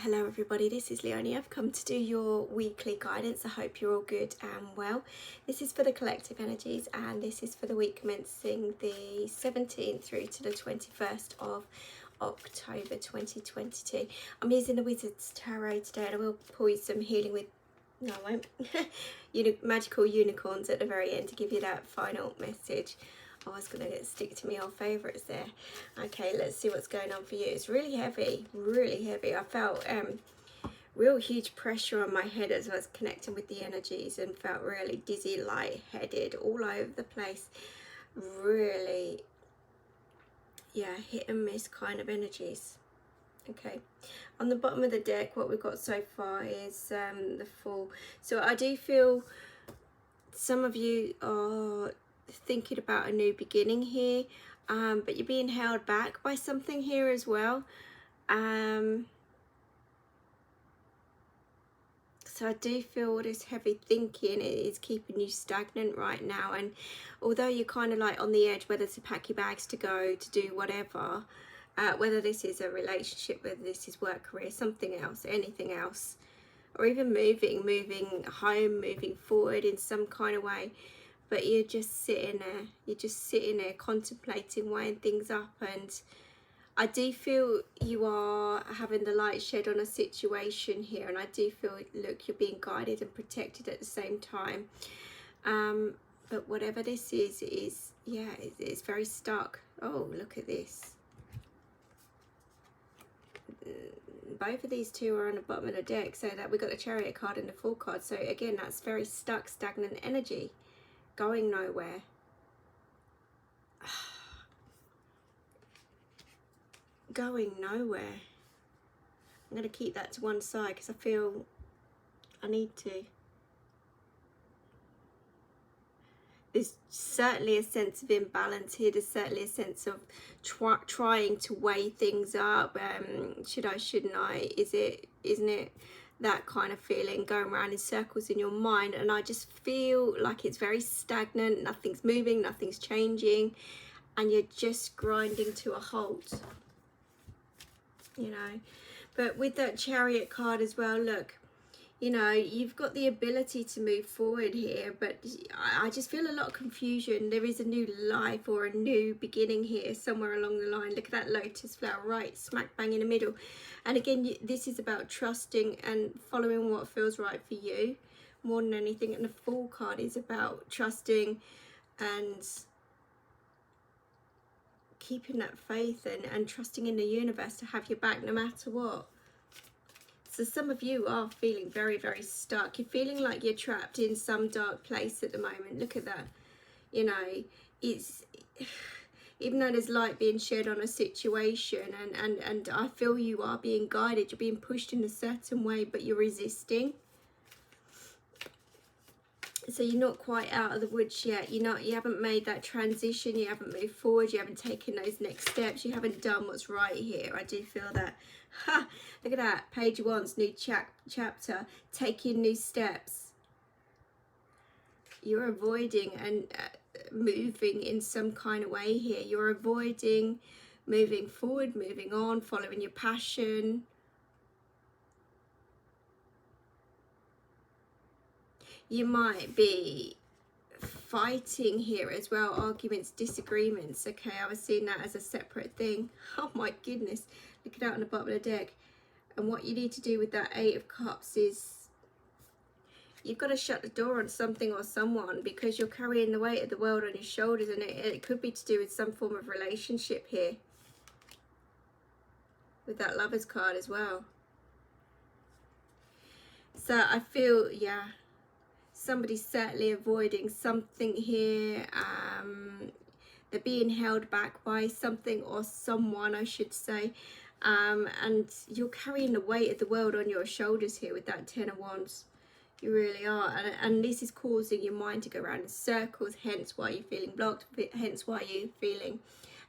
Hello everybody, this is Leonie. I've come to do your weekly guidance. I hope you're all good and well. This is for the collective energies and this is for the week commencing the 17th through to the 21st of October 2022. I'm using the Wizard's Tarot today and I will pull you some healing with, no I won't, magical unicorns at the very end to give you that final message. I was going to stick to my old favourites there. Okay, let's see what's going on for you. It's really heavy, really heavy. I felt real huge pressure on my head as I was connecting with the energies and felt really dizzy, lightheaded, all over the place. Really, yeah, hit and miss kind of energies. Okay, on the bottom of the deck, what we've got so far is the Fool. So I do feel some of you are thinking about a new beginning here, but you're being held back by something here as well. So I do feel this heavy thinking is keeping you stagnant right now, and although you're kind of like on the edge whether to pack your bags to go to do whatever, whether this is a relationship, whether this is work, career, something else, anything else, or even moving home, moving forward in some kind of way, but you're just sitting there contemplating, weighing things up. And I do feel you are having the light shed on a situation here, and I do feel, look, you're being guided and protected at the same time. But whatever this is yeah, it's very stuck. Oh, look at this. Both of these two are on the bottom of the deck, so that we've got the Chariot card and the Fool card. So again, that's very stuck, stagnant energy, going nowhere. Going nowhere. I'm going to keep that to one side because I feel I need to. There's certainly a sense of imbalance here. There's certainly a sense of trying to weigh things up. Should I, shouldn't I? Isn't it? That kind of feeling, going around in circles in your mind. And I just feel like it's very stagnant. Nothing's moving, nothing's changing, and you're just grinding to a halt, you know. But with that Chariot card as well, look, you know, you've got the ability to move forward here, but I just feel a lot of confusion. There is a new life or a new beginning here somewhere along the line. Look at that lotus flower right smack bang in the middle. And again, this is about trusting and following what feels right for you more than anything. And the Fool card is about trusting and keeping that faith and trusting in the universe to have your back no matter what. So some of you are feeling very, very stuck. You're feeling like you're trapped in some dark place at the moment. Look at that. You know, it's, even though there's light being shed on a situation, and I feel you are being guided, you're being pushed in a certain way, but you're resisting. So you're not quite out of the woods yet. You haven't made that transition. You haven't moved forward. You haven't taken those next steps. You haven't done what's right here. I do feel that. Ha! Look at that. Page 1's new chapter. Taking new steps. You're avoiding and moving in some kind of way here. You're avoiding moving forward, moving on, following your passion. You might be fighting here as well, arguments, disagreements. Okay, I was seeing that as a separate thing. Oh my goodness, look at that on the bottom of the deck. And what you need to do with that Eight of Cups is you've got to shut the door on something or someone, because you're carrying the weight of the world on your shoulders, and it could be to do with some form of relationship here with that Lovers card as well. So I feel, yeah, somebody's certainly avoiding something here. They're being held back by something or someone, I should say. And you're carrying the weight of the world on your shoulders here with that Ten of Wands. You really are. And this is causing your mind to go around in circles, hence why you're feeling blocked, hence why you're feeling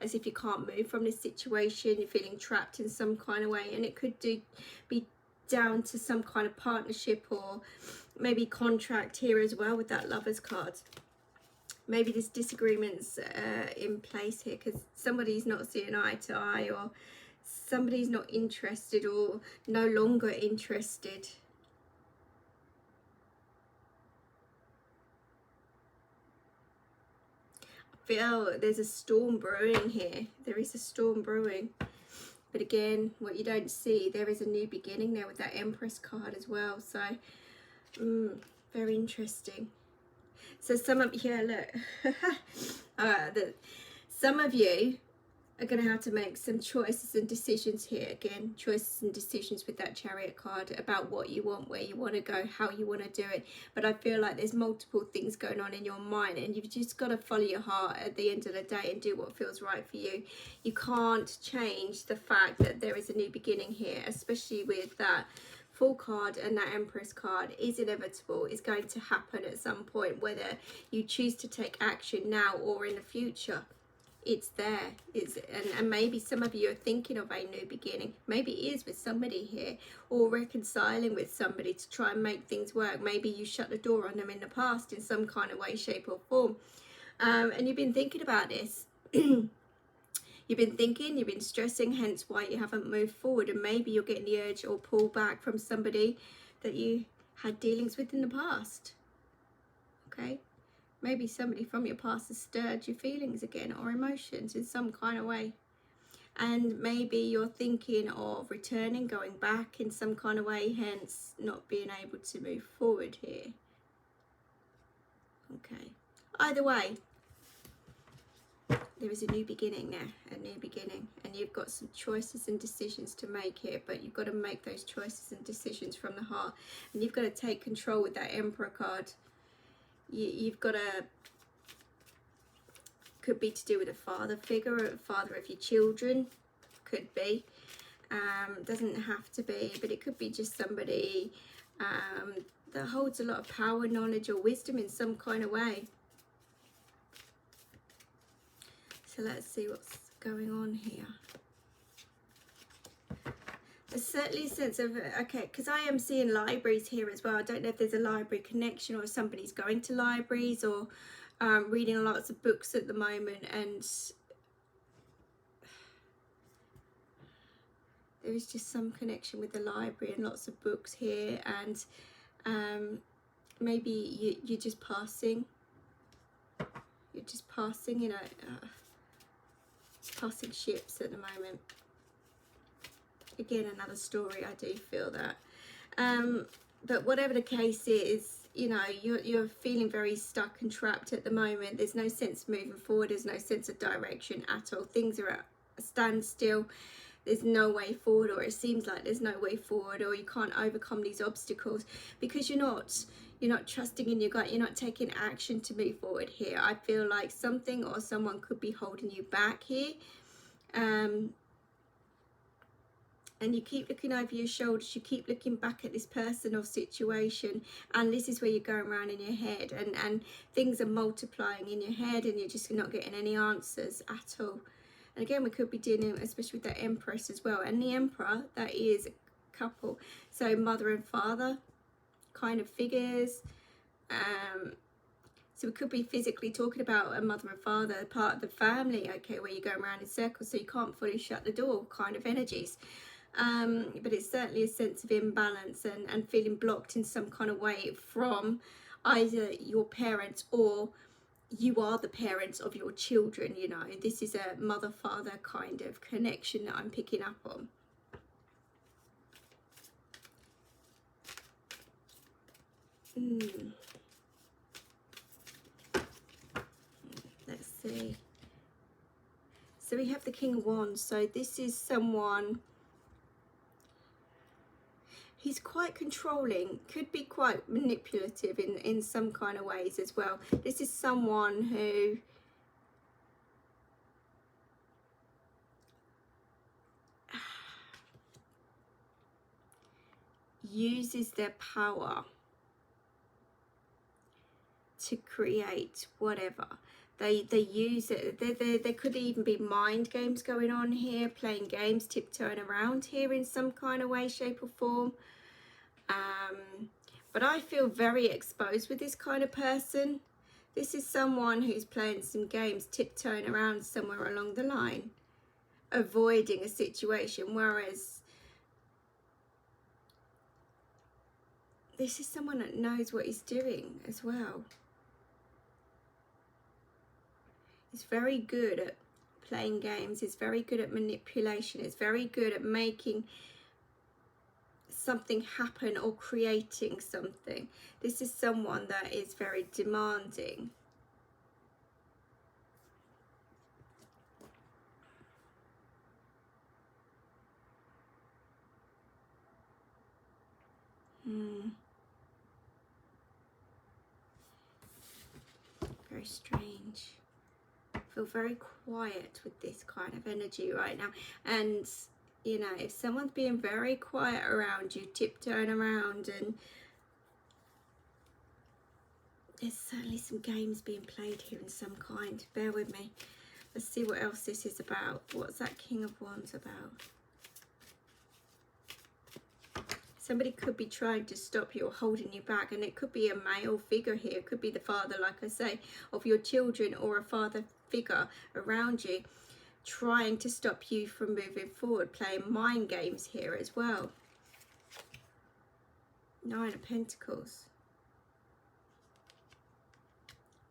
as if you can't move from this situation. You're feeling trapped in some kind of way, and it could be down to some kind of partnership or maybe contract here as well with that Lovers card. Maybe this disagreement's in place here because somebody's not seeing eye to eye, or somebody's not interested or no longer interested. I feel there's a storm brewing here. There is a storm brewing. But again, what you don't see, there is a new beginning there with that Empress card as well. So, very interesting. So some of you, look, some of you are going to have to make some choices and decisions here. Again, choices and decisions with that Chariot card about what you want, where you want to go, how you want to do it. But I feel like there's multiple things going on in your mind, and you've just got to follow your heart at the end of the day and do what feels right for you. You can't change the fact that there is a new beginning here, especially with that Fool card and that Empress card. Is inevitable, is going to happen at some point, whether you choose to take action now or in the future. It's there. And maybe some of you are thinking of a new beginning. Maybe it is with somebody here, or reconciling with somebody to try and make things work. Maybe you shut the door on them in the past in some kind of way, shape or form, and you've been thinking about this. You've been thinking, you've been stressing, hence why you haven't moved forward. And maybe you're getting the urge or pull back from somebody that you had dealings with in the past. Okay? Maybe somebody from your past has stirred your feelings again or emotions in some kind of way. And maybe you're thinking of returning, going back in some kind of way, hence not being able to move forward here. Okay. Either way, there is a new beginning there, a new beginning, and you've got some choices and decisions to make here, but you've got to make those choices and decisions from the heart, and you've got to take control with that Emperor card. You've got to, could be to do with a father figure, or a father of your children, could be, doesn't have to be, but it could be just somebody that holds a lot of power, knowledge or wisdom in some kind of way. So let's see what's going on here. There's certainly a sense of, okay, because I am seeing libraries here as well. I don't know if there's a library connection or somebody's going to libraries or reading lots of books at the moment. And there is just some connection with the library and lots of books here. And maybe you're just passing. You're just passing, you know, passing ships at the moment. Again, another story, I do feel that. But whatever the case is, you know, you're feeling very stuck and trapped at the moment. There's no sense of moving forward. There's no sense of direction at all. Things are at a standstill. There's no way forward, or it seems like there's no way forward, or you can't overcome these obstacles because you're not trusting in your gut. You're not taking action to move forward here. I feel like something or someone could be holding you back here. And you keep looking over your shoulders, you keep looking back at this person or situation, and this is where you're going around in your head, and things are multiplying in your head, and you're just not getting any answers at all. And again, we could be dealing, especially with that Empress as well, and the Emperor, that is a couple, so mother and father kind of figures. So we could be physically talking about a mother and father, part of the family, okay, where you're going around in circles, so you can't fully shut the door kind of energies. But it's certainly a sense of imbalance and feeling blocked in some kind of way from either your parents or you are the parents of your children. You know, this is a mother-father kind of connection that I'm picking up on. Let's see. So we have the King of Wands. So this is someone, he's quite controlling, could be quite manipulative in some kind of ways as well. This is someone who uses their power to create whatever. They use it. There could even be mind games going on here, playing games, tiptoeing around here in some kind of way, shape or form. But I feel very exposed with this kind of person. This is someone who's playing some games, tiptoeing around somewhere along the line. avoiding a situation, whereas this is someone that knows what he's doing as well. He's very good at playing games. He's very good at manipulation. He's very good at making something happen or creating something. This is someone that is very demanding. Very strange. I feel very quiet with this kind of energy right now. And, you know, if someone's being very quiet around you, tiptoeing around, and there's certainly some games being played here in some kind. Bear with me. Let's see what else this is about. What's that King of Wands about? Somebody could be trying to stop you or holding you back, and it could be a male figure here. It could be the father, like I say, of your children, or a father figure around you trying to stop you from moving forward, playing mind games here as well. Nine of Pentacles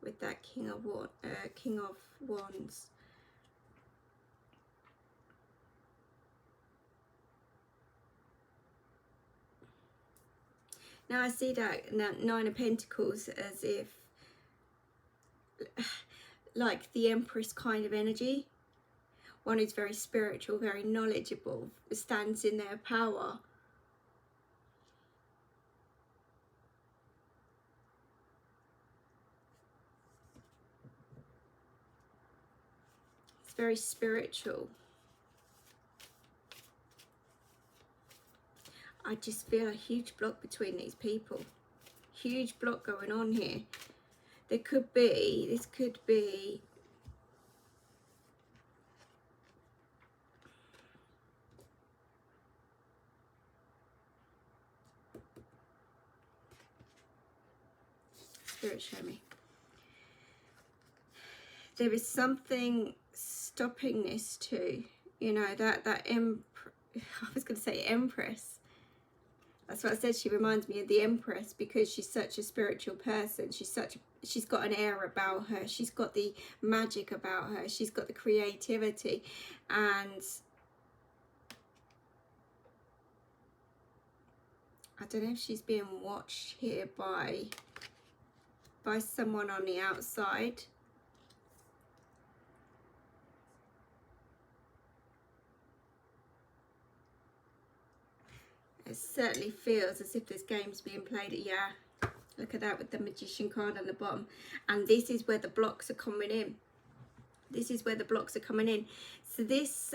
with that King of Wands. Now I see that Nine of Pentacles as if like the Empress kind of energy. One who's very spiritual, very knowledgeable, stands in their power. It's very spiritual. I just feel a huge block between these people. Huge block going on here. There could be, this could be Spirit, show me. There is something stopping this too. You know, I was going to say Empress. That's what I said. She reminds me of the Empress because she's such a spiritual person. She's got an air about her. She's got the magic about her. She's got the creativity, and I don't know if she's being watched here by someone on the outside. It certainly feels as if there's games being played. Yeah, look at that with the Magician card on the bottom. And this is where the blocks are coming in. This is where the blocks are coming in. So this,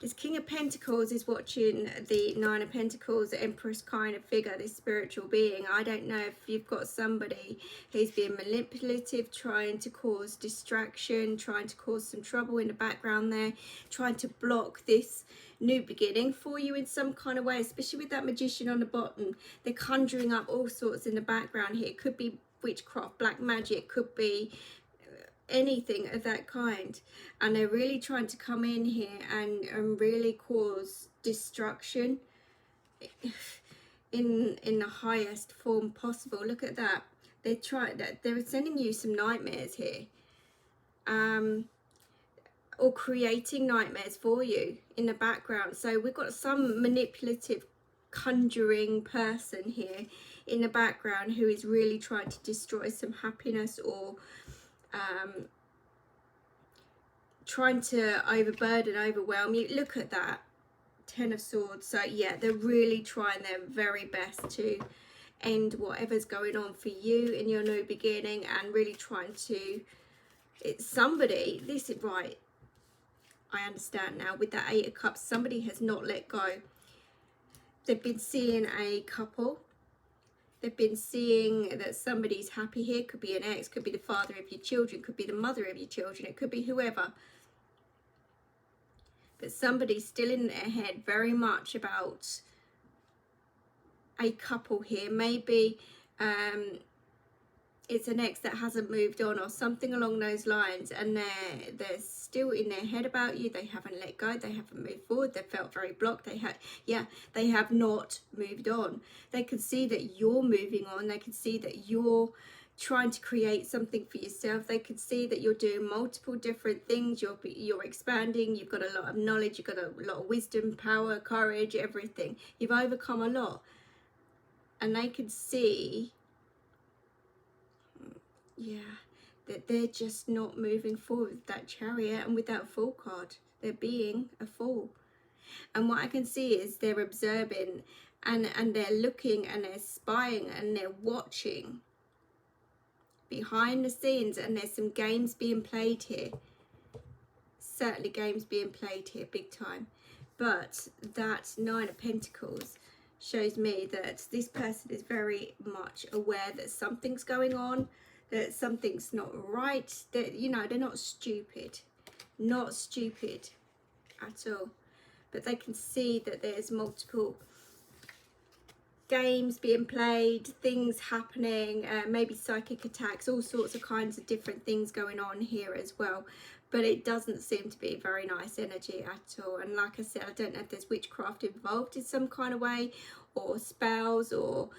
this King of Pentacles is watching the Nine of Pentacles, the Empress kind of figure, this spiritual being. I don't know if you've got somebody who's being manipulative, trying to cause distraction, trying to cause some trouble in the background there, trying to block this new beginning for you in some kind of way, especially with that Magician on the bottom. They're conjuring up all sorts in the background here. It could be witchcraft, black magic, could be anything of that kind, and they're really trying to come in here and really cause destruction in the highest form possible. Look at that. They're sending you some nightmares here, or creating nightmares for you in the background. So we've got some manipulative conjuring person here in the background who is really trying to destroy some happiness, or trying to overburden, overwhelm you. Look at that, Ten of Swords. So yeah, they're really trying their very best to end whatever's going on for you in your new beginning, and really trying to, it's somebody, this is right, I understand now, with that Eight of Cups, somebody has not let go. They've been seeing a couple. They've been seeing that somebody's happy here. Could be an ex, could be the father of your children, could be the mother of your children, it could be whoever. But somebody's still in their head very much about a couple here. Maybe it's an ex that hasn't moved on or something along those lines, and they're still in their head about you. They haven't let go, they haven't moved forward, they felt very blocked, they have not moved on. They can see that you're moving on, they can see that you're trying to create something for yourself, they can see that you're doing multiple different things, you're expanding, you've got a lot of knowledge, you've got a lot of wisdom, power, courage, everything. You've overcome a lot, and they can see, yeah, that they're just not moving forward with that Chariot and with that Fool card. They're being a fool. And what I can see is they're observing, and they're looking, and they're spying, and they're watching behind the scenes, and there's some games being played here. Certainly games being played here, big time. But that Nine of Pentacles shows me that this person is very much aware that something's going on, that something's not right, that, you know, they're not stupid at all, but they can see that there's multiple games being played, things happening, maybe psychic attacks, all sorts of kinds of different things going on here as well. But it doesn't seem to be very nice energy at all. And like I said, I don't know if there's witchcraft involved in some kind of way, or spells, or,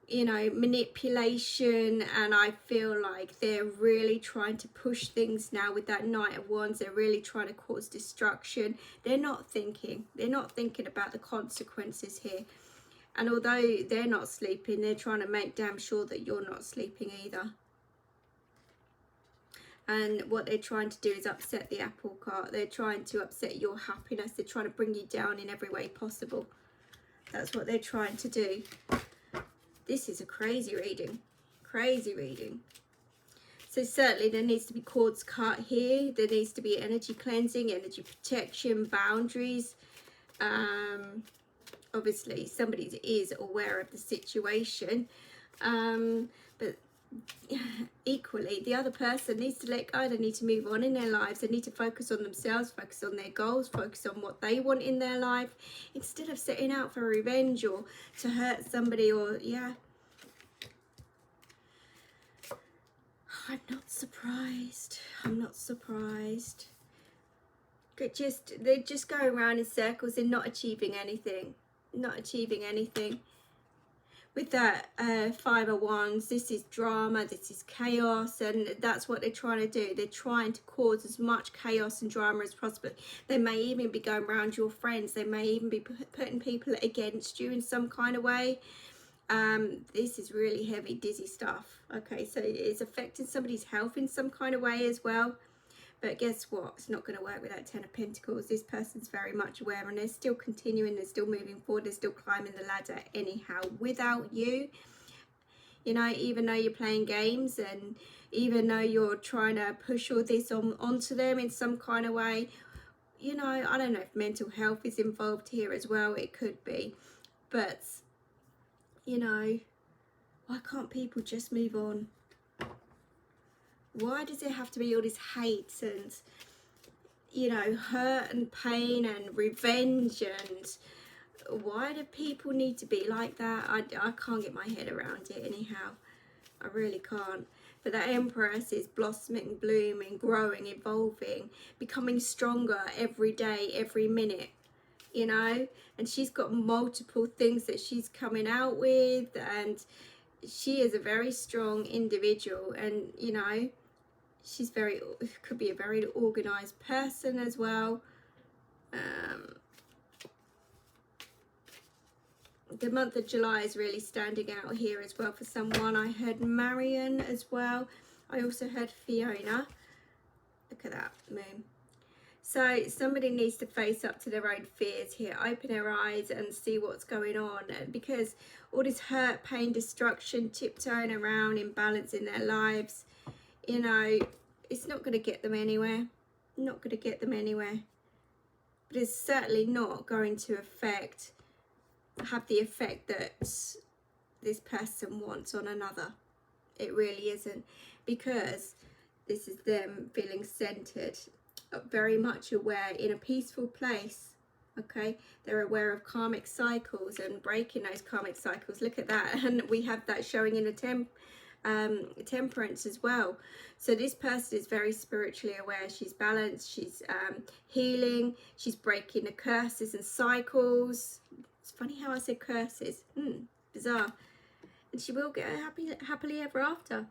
you know, manipulation. And I feel like they're really trying to push things now with that Knight of Wands. They're really trying to cause destruction. They're not thinking about the consequences here. And although they're not sleeping, they're trying to make damn sure that you're not sleeping either. And what they're trying to do is upset the apple cart. They're trying to upset your happiness. They're trying to bring you down in every way possible. That's what they're trying to do. This is a crazy reading. Crazy reading. So certainly there needs to be cords cut here. There needs to be energy cleansing, energy protection, boundaries. Obviously somebody is aware of the situation. But equally, the other person needs to let go. They need to move on in their lives. They need to focus on themselves, focus on their goals, focus on what they want in their life, instead of setting out for revenge or to hurt somebody. Or I'm not surprised. They're just going around in circles and not achieving anything. With that Five of Wands, this is drama, this is chaos, and that's what they're trying to do. They're trying to cause as much chaos and drama as possible. They may even be going around your friends. They may even be putting people against you in some kind of way. This is really heavy, dizzy stuff. Okay, so it's affecting somebody's health in some kind of way as well. But guess what? It's not going to work with that Ten of Pentacles. This person's very much aware, and they're still continuing, they're still moving forward, they're still climbing the ladder anyhow without you. You know, even though you're playing games, and even though you're trying to push all this onto them in some kind of way, you know, I don't know if mental health is involved here as well. It could be. But, you know, why can't people just move on? Why does it have to be all this hate and, you know, hurt and pain and revenge? And why do people need to be like that? I can't get my head around it anyhow. I really can't. But the Empress is blossoming, blooming, growing, evolving, becoming stronger every day, every minute, you know. And she's got multiple things that she's coming out with, and she is a very strong individual. And, you know, she's could be a very organized person as well. The month of July is really standing out here as well for someone. I heard Marion as well. I also heard Fiona. Look at that moon. So somebody needs to face up to their own fears here, open their eyes and see what's going on, because all this hurt, pain, destruction, tiptoeing around, imbalance in their lives, you know, it's not going to get them anywhere. Not going to get them anywhere. But it's certainly not going to have the effect that this person wants on another. It really isn't, because this is them feeling centered, very much aware, in a peaceful place. Okay, they're aware of karmic cycles and breaking those karmic cycles. Look at that. And we have that showing in the Temperance as well. So this person is very spiritually aware. She's balanced, she's healing, she's breaking the curses and cycles. It's funny how I said curses. Bizarre. And she will get happily ever after.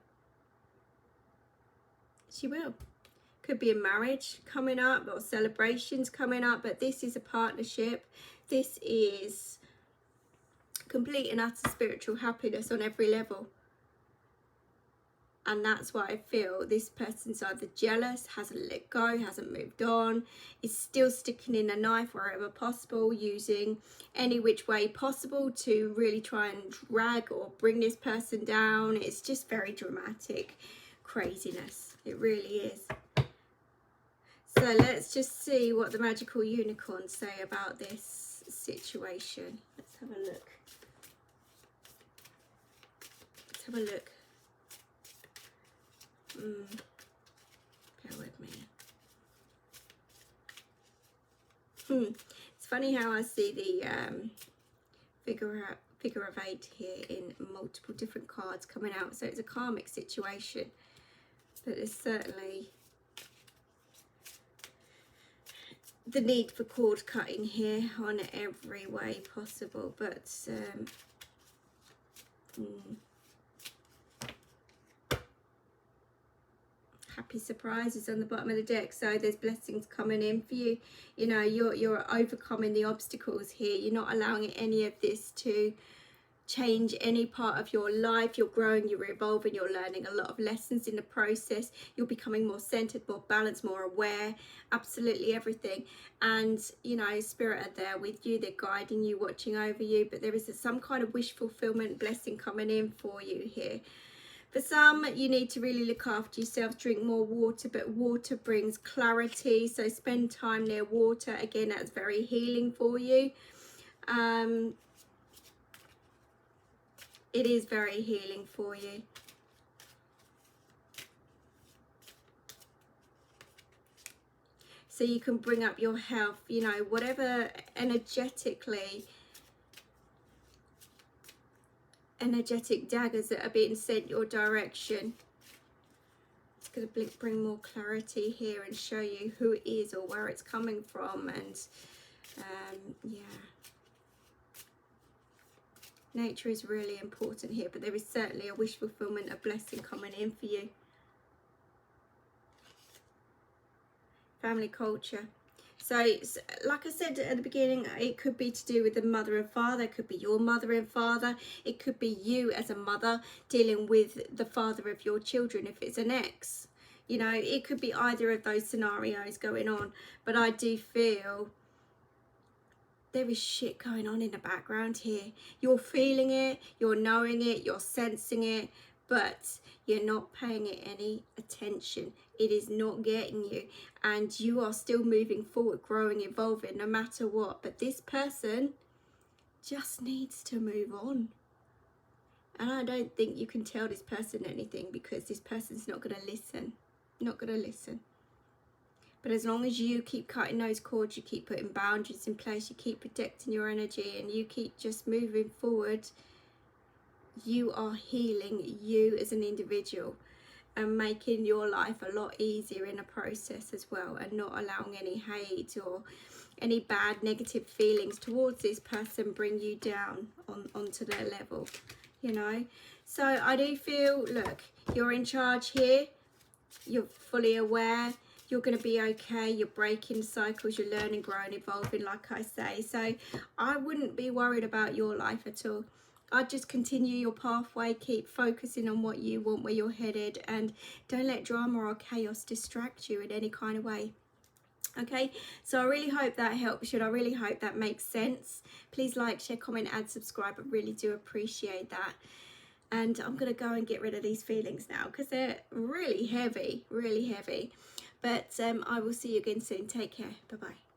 She will. Could be a marriage coming up or celebrations coming up, but this is a partnership. This is complete and utter spiritual happiness on every level. And that's why I feel this person's either jealous, hasn't let go, hasn't moved on, is still sticking in a knife wherever possible, using any which way possible to really try and drag or bring this person down. It's just very dramatic craziness. It really is. So let's just see what the magical unicorns say about this situation. Let's have a look. Let's have a look. Bear with me. It's funny how I see the figure of 8 here in multiple different cards coming out. So it's a karmic situation, but there's certainly the need for cord cutting here on every way possible. But happy surprises on the bottom of the deck. So there's blessings coming in for you. You know, you're overcoming the obstacles here. You're not allowing any of this to change any part of your life. You're growing, you're evolving, you're learning a lot of lessons in the process. You're becoming more centered, more balanced, more aware, absolutely everything. And you know, spirit are there with you. They're guiding you, watching over you, but there is some kind of wish fulfillment blessing coming in for you here. For some, you need to really look after yourself, drink more water, but water brings clarity. So spend time near water. Again, that's very healing for you. It is very healing for you. So you can bring up your health, you know, whatever energetic daggers that are being sent your direction. It's going to bring more clarity here and show you who it is or where it's coming from. And yeah, nature is really important here, but there is certainly a wish fulfillment, a blessing coming in for you. Family culture. So like I said at the beginning, it could be to do with the mother and father. It could be your mother and father. It could be you as a mother dealing with the father of your children if it's an ex. You know, it could be either of those scenarios going on. But I do feel there is shit going on in the background here. You're feeling it, you're knowing it, you're sensing it, but you're not paying it any attention. It is not getting you, and you are still moving forward, growing, evolving, no matter what. But this person just needs to move on. And I don't think you can tell this person anything, because this person's not going to listen. Not going to listen. But as long as you keep cutting those cords, you keep putting boundaries in place, you keep protecting your energy, and you keep just moving forward, you are healing you as an individual and making your life a lot easier in a process as well, and not allowing any hate or any bad negative feelings towards this person bring you down onto their level, you know. So I do feel, look, you're in charge here, you're fully aware, you're going to be okay, you're breaking cycles, you're learning, growing, evolving, like I say. So I wouldn't be worried about your life at all. I'd just continue your pathway, keep focusing on what you want, where you're headed, and don't let drama or chaos distract you in any kind of way. Okay, so I really hope that helps you, and I really hope that makes sense. Please like, share, comment, add, subscribe. I really do appreciate that. And I'm going to go and get rid of these feelings now, because they're really heavy, really heavy. But I will see you again soon. Take care. Bye-bye.